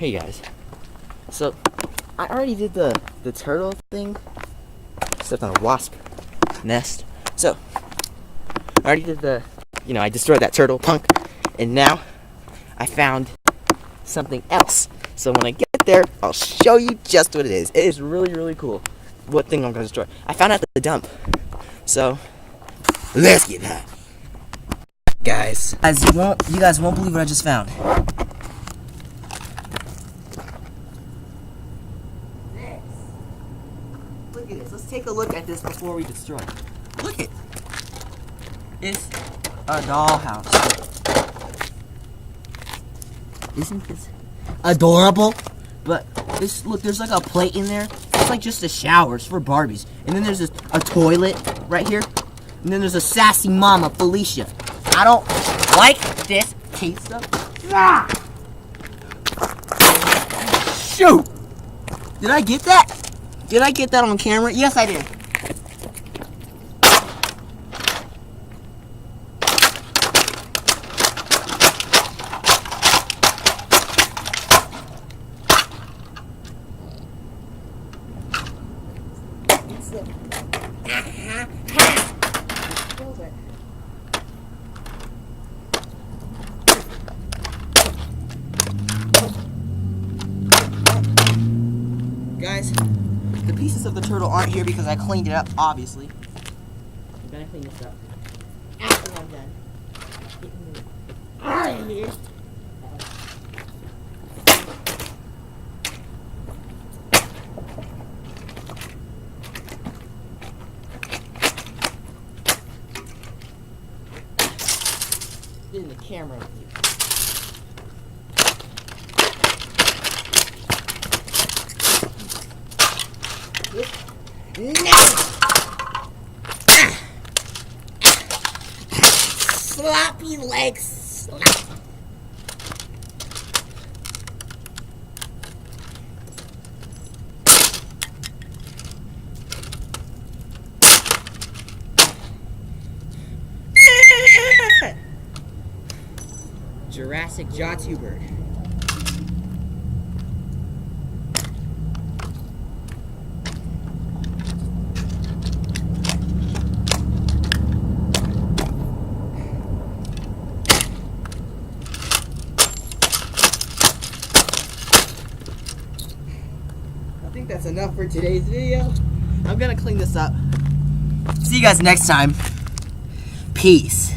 Hey guys, so I already did the turtle thing, except on a wasp nest. So I already did I destroyed that turtle punk, and now I found something else. So when I get there, I'll show you just what it is. It is really, really cool. What thing I'm gonna destroy? I found out at the dump. So let's get that, guys. You guys won't believe what I just found. Look at this. Let's take a look at this before we destroy it. Look at it. It's a dollhouse. Isn't this adorable? But look, there's like a plate in there. It's like just a shower. It's for Barbies. And then there's a toilet right here. And then there's a sassy mama, Felicia. I don't like this taste of. Ah! Shoot! Did I get that? Did I get that on camera? Yes, I did. Guys, the pieces of the turtle aren't here because I cleaned it up, obviously. I'm gonna clean this up after I'm done. Out of here. In the camera with you. No! Sloppy legs. Jurassic Jatu bird. I think that's enough for today's video. I'm gonna clean this up. See you guys next time. Peace.